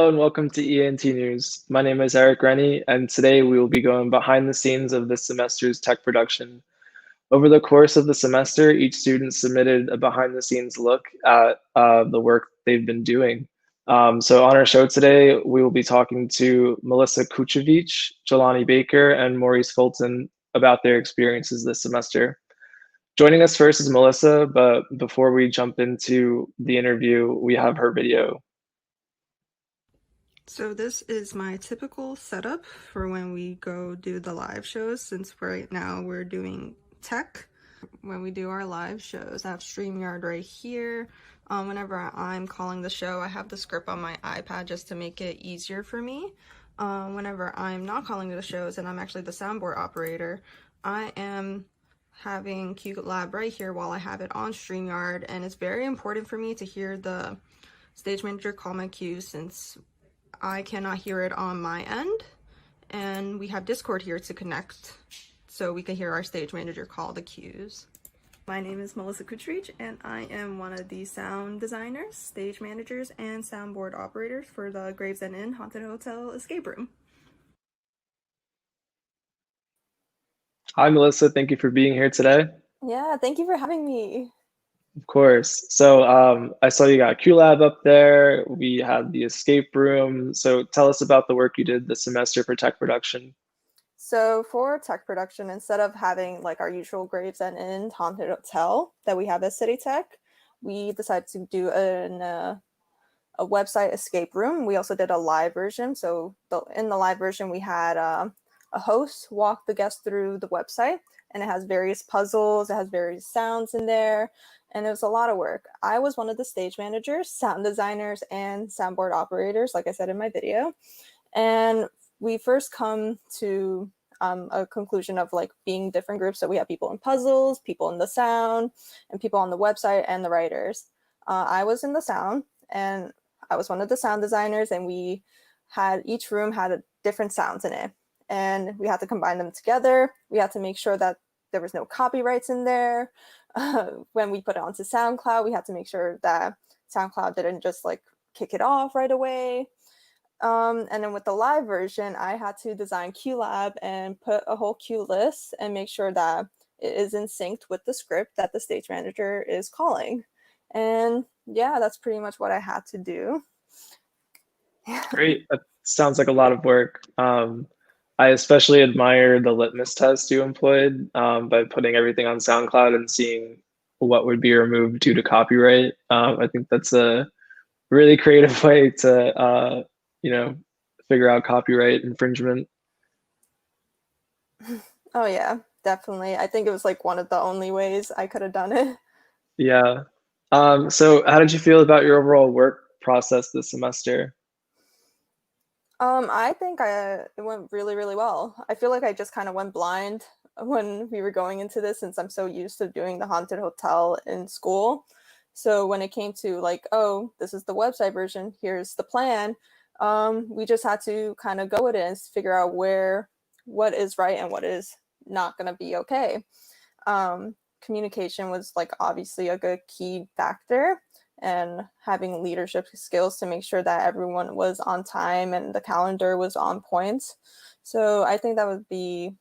Hello and welcome to ENT News. My name is Eric Rennie, and today we will be going behind the scenes of this semester's tech production. Over the course of the semester, each student submitted a behind the scenes look at the work they've been doing. So on our show today, we will be talking to Melisa Kucevic, Jelani Barker, and Maurice Fulton about their experiences this semester. Joining us first is Melisa, but before we jump into the interview, we have her video. So this is my typical setup for when we go do the live shows, since right now we're doing tech. When we do our live shows, I have StreamYard right here. Whenever I'm calling the show, I have the script on my iPad just to make it easier for me. Whenever I'm not calling the shows and I'm actually the soundboard operator, I am having QLab right here while I have it on StreamYard, and it's very important for me to hear the stage manager call my cues since I cannot hear it on my end, and we have Discord here to connect so we can hear our stage manager call the cues. My name is Melisa Kucevic, and I am one of the sound designers, stage managers, and soundboard operators for the Gravesend Inn Haunted Hotel escape room. Hi, Melisa. Thank you for being here today. Yeah, thank you for having me. Of course. So I saw you got QLab up there. We had the escape room. So tell us about the work you did this semester for tech production. So for tech production, instead of having like our usual Gravesend Inn Haunted Hotel that we have at City Tech, we decided to do a website escape room. We also did a live version. So in the live version, we had a host walk the guests through the website, and it has various puzzles. It has various sounds in there, and it was a lot of work. I was one of the stage managers, sound designers, and soundboard operators, like I said in my video. And we first come to a conclusion of like being different groups. So we have people in puzzles, people in the sound, and people on the website, and the writers. I was in the sound, and I was one of the sound designers, and we had each room had different sounds in it, and we had to combine them together. We had to make sure that there was no copyrights in there. When we put it onto SoundCloud, we had to make sure that SoundCloud didn't just like kick it off right away. And then with the live version, I had to design QLab and put a whole cue list and make sure that it is in sync with the script that the stage manager is calling. And yeah, that's pretty much what I had to do. Great. That sounds like a lot of work. I especially admire the litmus test you employed by putting everything on SoundCloud and seeing what would be removed due to copyright. I think that's a really creative way to, figure out copyright infringement. Oh yeah, definitely. I think it was like one of the only ways I could have done it. Yeah. So how did you feel about your overall work process this semester? I think it went really, really well. I feel like I just kind of went blind when we were going into this, since I'm so used to doing the haunted hotel in school. So when it came to like, oh, this is the website version, here's the plan, we just had to kind of go with it and figure out what is right and what is not going to be okay. Communication was like obviously a good key factor, and having leadership skills to make sure that everyone was on time and the calendar was on point. So I think that would be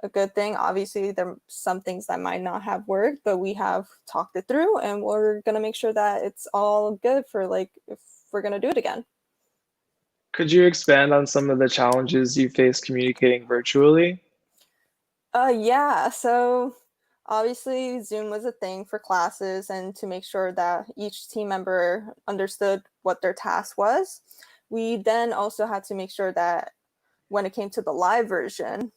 a good thing. Obviously, there are some things that might not have worked, but we have talked it through, and we're going to make sure that it's all good for like if we're going to do it again. Could you expand on some of the challenges you faced communicating virtually? Yeah, so obviously Zoom was a thing for classes, and to make sure that each team member understood what their task was. We then also had to make sure that when it came to the live version,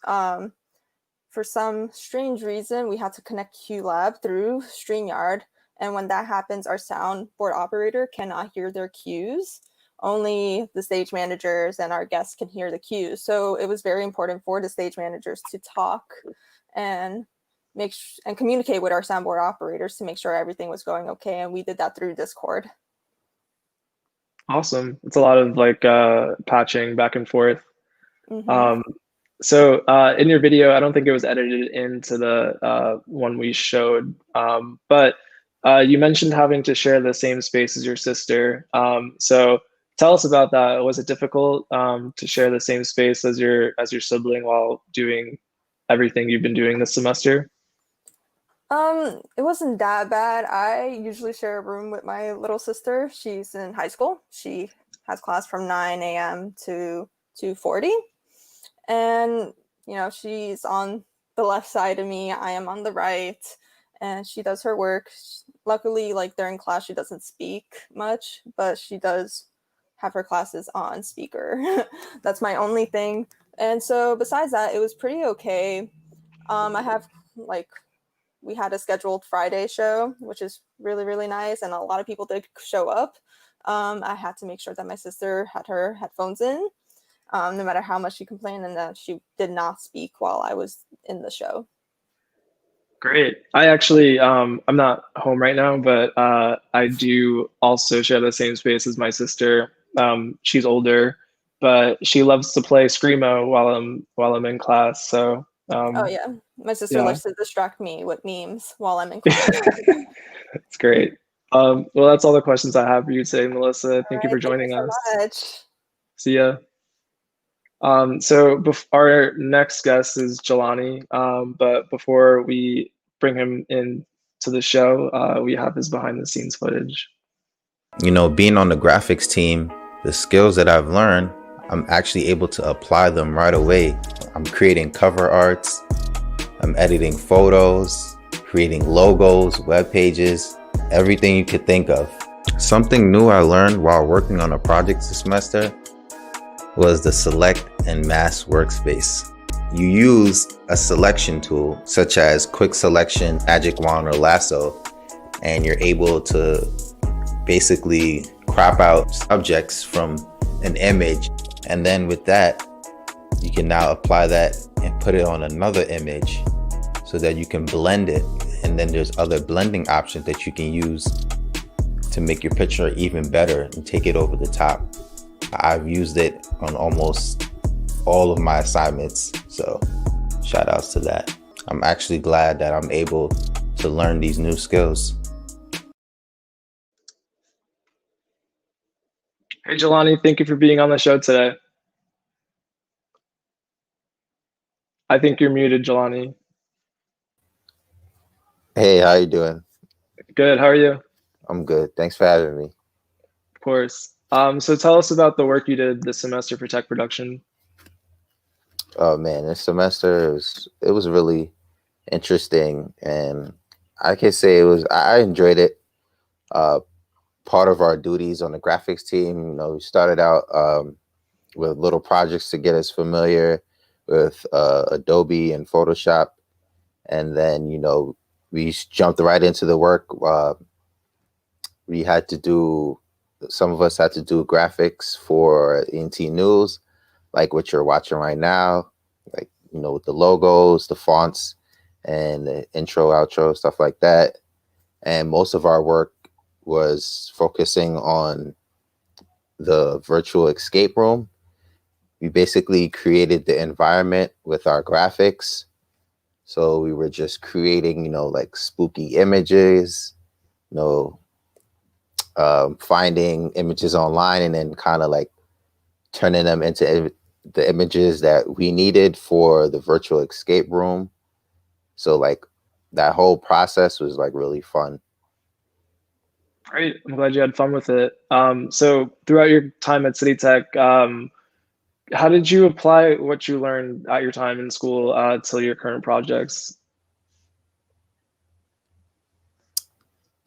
for some strange reason, we had to connect QLab through StreamYard. And when that happens, our soundboard operator cannot hear their cues. Only the stage managers and our guests can hear the cues. So it was very important for the stage managers to talk and communicate with our soundboard operators to make sure everything was going okay. And we did that through Discord. Awesome. It's a lot of like patching back and forth. Mm-hmm. So in your video, I don't think it was edited into the one we showed, but you mentioned having to share the same space as your sister. So Tell us about that. Was it difficult to share the same space as your sibling while doing everything you've been doing this semester? It wasn't that bad. I usually share a room with my little sister. She's in high school. She has class from 9 a.m. to 2:40. And, she's on the left side of me. I am on the right. And she does her work. Luckily, like during class, she doesn't speak much, but she does have her classes on speaker. That's my only thing. And so besides that, it was pretty okay. I have like we had a scheduled Friday show, which is really, really nice. And a lot of people did show up. I had to make sure that my sister had her headphones in, no matter how much she complained, and that she did not speak while I was in the show. Great. I actually, I'm not home right now, but I do also share the same space as my sister. She's older, but she loves to play screamo while I'm in class. So Oh yeah, my sister yeah, likes to distract me with memes while I'm in class. it's great. Well, that's all the questions I have for you today, Melissa. All Thank you right, for thank you joining so us. much. See ya. So our next guest is Jelani, but before we bring him in to the show, we have his behind the scenes footage. Being on the graphics team, the skills that I've learned, I'm actually able to apply them right away. I'm creating cover arts, I'm editing photos, creating logos, web pages, everything you could think of. Something new I learned while working on a project this semester was the select and mask workspace. You use a selection tool such as quick selection, magic wand, or lasso, and you're able to basically crop out subjects from an image. And then with that, you can now apply that and put it on another image so that you can blend it. And then there's other blending options that you can use to make your picture even better and take it over the top. I've used it on almost all of my assignments, so shout outs to that. I'm actually glad that I'm able to learn these new skills. Hey, Jelani, thank you for being on the show today. I think you're muted, Jelani. Hey, how you doing? Good. How are you? I'm good. Thanks for having me. Of course. So tell us about the work you did this semester for tech production. Oh man, this semester it was really interesting, and I can say I enjoyed it. Part of our duties on the graphics team, we started out with little projects to get us familiar with Adobe and Photoshop, and then we jumped right into the work. Some of us had to do graphics for ENT News, like what you're watching right now, like with the logos, the fonts, and the intro, outro, stuff like that. And most of our work was focusing on the virtual escape room. We basically created the environment with our graphics. So we were just creating, like spooky images, finding images online and then kind of like turning them into the images that we needed for the virtual escape room. So like that whole process was like really fun. Great. I'm glad you had fun with it. So throughout your time at City Tech, how did you apply what you learned at your time in school to your current projects?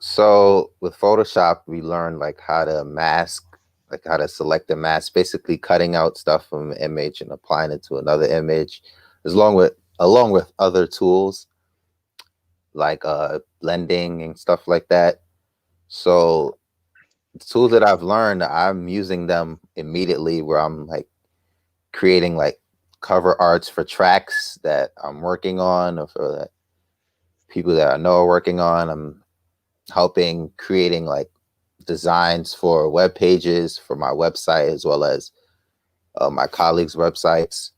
So with Photoshop, we learned like how to mask, like how to select the mask, basically cutting out stuff from an image and applying it to another image, along with other tools like blending and stuff like that. So the tools that I've learned, I'm using them immediately where I'm like creating like cover arts for tracks that I'm working on or for that people that I know are working on. I'm helping creating like designs for web pages for my website as well as my colleagues' websites,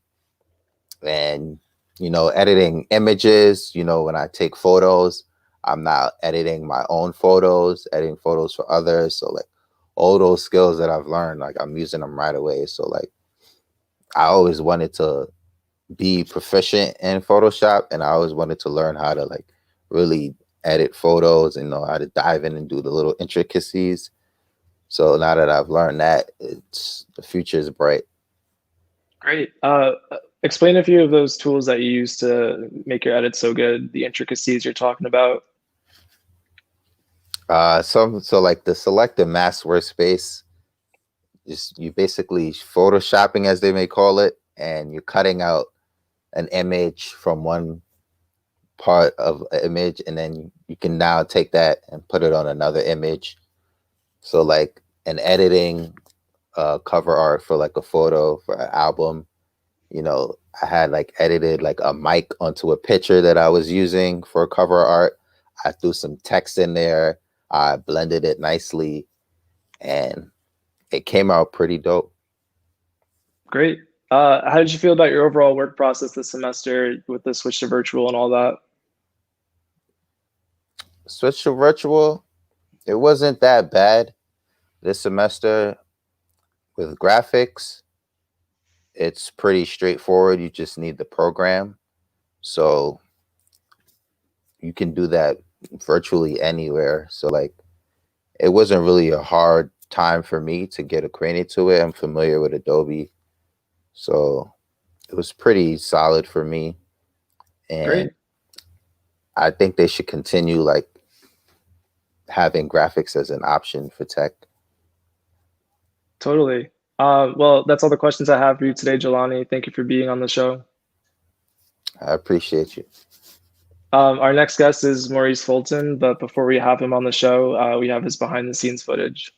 and editing images. When I take photos, I'm not editing my own photos, editing photos for others. So like all those skills that I've learned, like I'm using them right away. So like I always wanted to be proficient in Photoshop, and I always wanted to learn how to like really edit photos and know how to dive in and do the little intricacies. So now that I've learned that, it's the future is bright. Great. Explain a few of those tools that you use to make your edits so good, the intricacies you're talking about. So like the selected mask workspace, just you basically photoshopping, as they may call it, and you're cutting out an image from one part of an image, and then you can now take that and put it on another image. So like an editing cover art for like a photo for an album, you know, I had like edited like a mic onto a picture that I was using for cover art. I threw some text in there, I blended it nicely, and it came out pretty dope. Great. How did you feel about your overall work process this semester with the switch to virtual and all that? Switch to virtual, it wasn't that bad this semester. With graphics, it's pretty straightforward. You just need the program. So you can do that virtually anywhere. So like it wasn't really a hard time for me to get acquainted to it. I'm familiar with Adobe. So it was pretty solid for me. And Great. I think they should continue like having graphics as an option for tech. Totally. Well, that's all the questions I have for you today, Jelani. Thank you for being on the show. I appreciate you. Our next guest is Maurice Fulton, but before we have him on the show, we have his behind the scenes footage.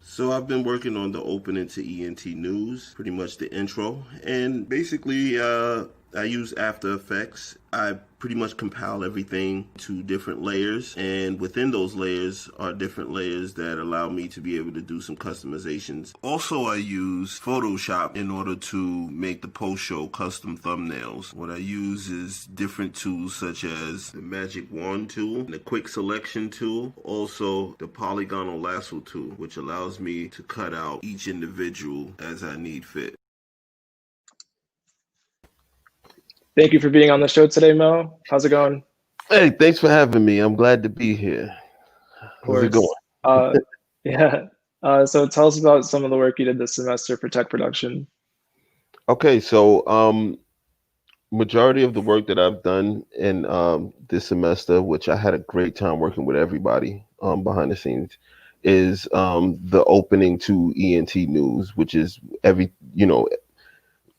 So I've been working on the opening to ENT News, pretty much the intro, and basically I use After Effects. I pretty much compile everything to different layers, and within those layers are different layers that allow me to be able to do some customizations. Also, I use Photoshop in order to make the post-show custom thumbnails. What I use is different tools such as the Magic Wand tool, the Quick Selection tool, also the Polygonal Lasso tool, which allows me to cut out each individual as I need fit. Thank you for being on the show today, Mo. How's it going? Hey, thanks for having me. I'm glad to be here. How's it going? Yeah. So tell us about some of the work you did this semester for tech production. Okay, so majority of the work that I've done in this semester, which I had a great time working with everybody behind the scenes, is the opening to ENT News, which is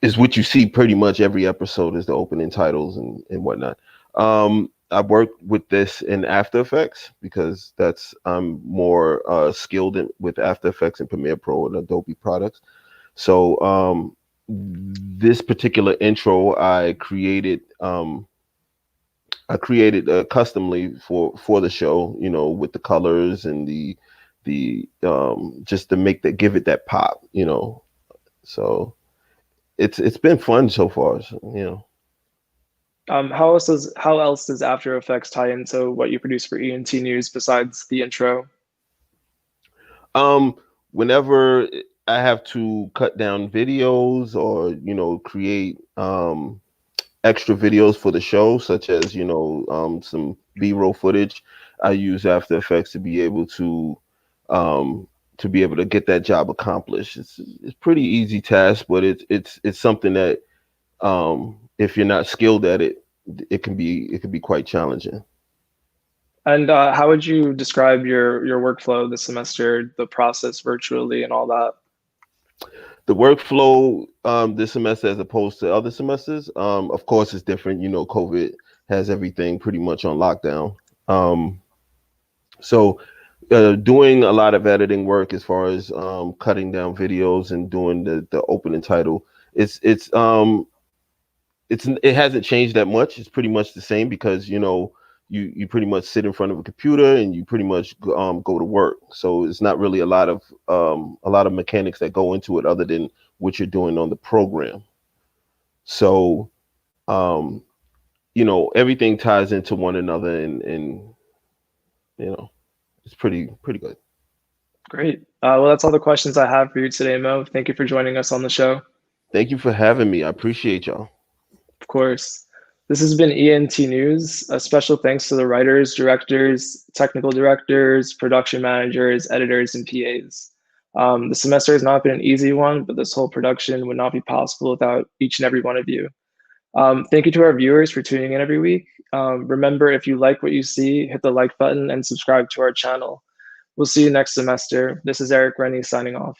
is what you see pretty much every episode is the opening titles and whatnot. I worked with this in After Effects because I'm more skilled with After Effects and Premiere Pro and Adobe products. So this particular intro I created customly for the show, you know, with the colors and the just to give it that pop, you know. So it's been fun so far, so, you know. How else does After Effects tie into what you produce for ENT News besides the intro? Whenever I have to cut down videos or, you know, create extra videos for the show, such as, you know, some B-roll footage, I use After Effects to be able to get that job accomplished. It's pretty easy task, but it's something that if you're not skilled at it, it can be quite challenging. And how would you describe your workflow this semester, the process virtually and all that? The workflow this semester as opposed to other semesters, of course, is different. You know, COVID has everything pretty much on lockdown. So doing a lot of editing work as far as cutting down videos and doing the opening title, it hasn't changed that much. It's pretty much the same because, you know, you pretty much sit in front of a computer and you pretty much go to work. So it's not really a lot of mechanics that go into it other than what you're doing on the program. So, you know, everything ties into one another and you know, it's pretty good. Great. Well, that's all the questions I have for you today, Mo. Thank you for joining us on the show. Thank you for having me. I appreciate y'all. Of course. This has been ENT News. A special thanks to the writers, directors, technical directors, production managers, editors, and PAs. The semester has not been an easy one, but this whole production would not be possible without each and every one of you. Thank you to our viewers for tuning in every week. Remember, if you like what you see, hit the like button and subscribe to our channel. We'll see you next semester. This is Eric Rennie signing off.